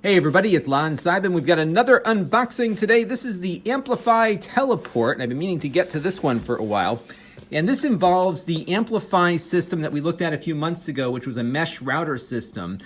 Hey everybody, it's Lon Simon. We've got another unboxing today. This is the Amplifi Teleport, and I've been meaning to get to this one for a while. And this involves the Amplifi system that we looked at a few months ago, which was a mesh router system.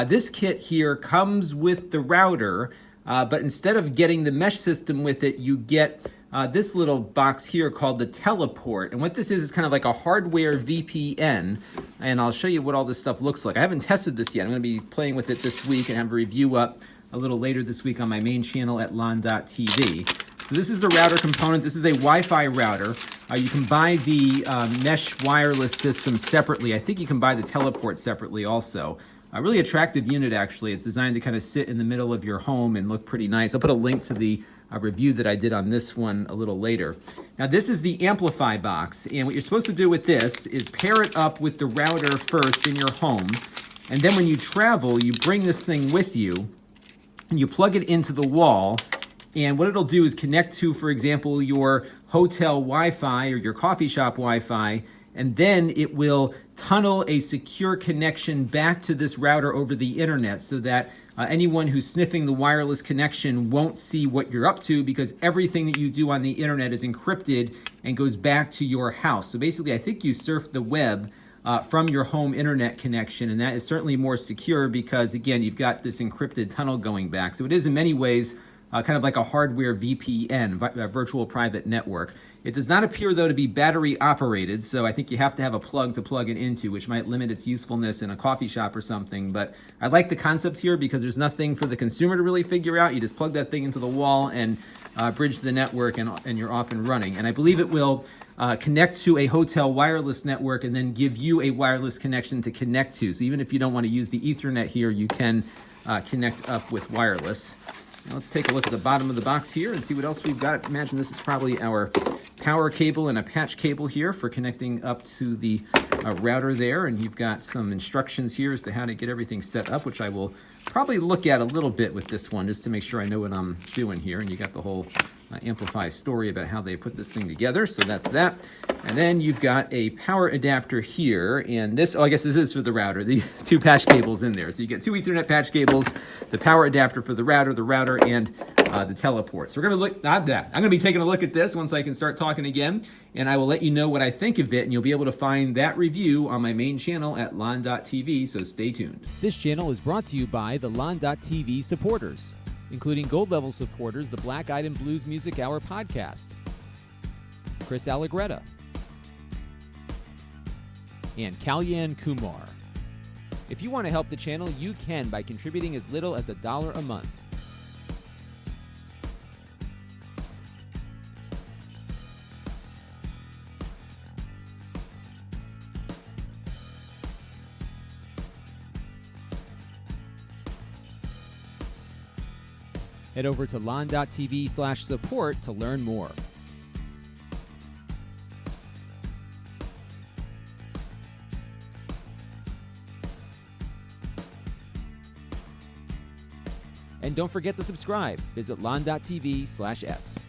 This kit here comes with the router, but instead of getting the mesh system with it, you get this little box here called the Teleport. And what this is kind of like a hardware VPN. And I'll show you what all this stuff looks like. I haven't tested this yet. I'm going to be playing with it this week and have a review up a little later this week on my main channel at lon.tv. So this is the router component. This is a Wi-Fi router. You can buy the mesh wireless system separately. I think you can buy the Teleport separately also. A really attractive unit, actually. It's designed to kind of sit in the middle of your home and look pretty nice. I'll put a link to the review that I did on this one a little later. Now, this is the Amplifi box, and what you're supposed to do with this is pair it up with the router first in your home, and then when you travel, you bring this thing with you, and you plug it into the wall, and what it'll do is connect to, for example, your hotel Wi-Fi or your coffee shop Wi-Fi, and then it will tunnel a secure connection back to this router over the internet so that anyone who's sniffing the wireless connection won't see what you're up to, because everything that you do on the internet is encrypted and goes back to your house. So basically, I think you surf the web from your home internet connection, and that is certainly more secure because, again, you've got this encrypted tunnel going back. So it is in many ways kind of like a hardware VPN, a virtual private network. It does not appear, though, to be battery operated, so I think you have to have a plug to plug it into, which might limit its usefulness in a coffee shop or something. But I like the concept here because there's nothing for the consumer to really figure out. You just plug that thing into the wall and bridge the network, and you're off and running. And I believe it will connect to a hotel wireless network and then give you a wireless connection to connect to. So even if you don't want to use the Ethernet here, you can connect up with wireless. Now let's take a look at the bottom of the box here and see what else we've got. Imagine this is probably our power cable and a patch cable here for connecting up to the router there. And you've got some instructions here as to how to get everything set up, which I will probably look at a little bit with this one just to make sure I know what I'm doing here. And you got the whole Amplifi story about how they put this thing together. So that's that. And then you've got a power adapter here. And this, I guess this is for the router, the two patch cables in there. So you get two Ethernet patch cables, the power adapter for the router, and the Teleport. So we're going to look at that. I'm going to be taking a look at this once I can start talking again. And I will let you know what I think of it. And you'll be able to find that review on my main channel at lon.tv. So stay tuned. This channel is brought to you by the lon.tv supporters, including gold level supporters, the Black Eyed and Blues Music Hour podcast, Chris Allegretta, and Kalyan Kumar. If you want to help the channel, you can by contributing as little as $1 a month. Head over to lon.tv/support to learn more. And don't forget to subscribe. Visit lon.tv/s.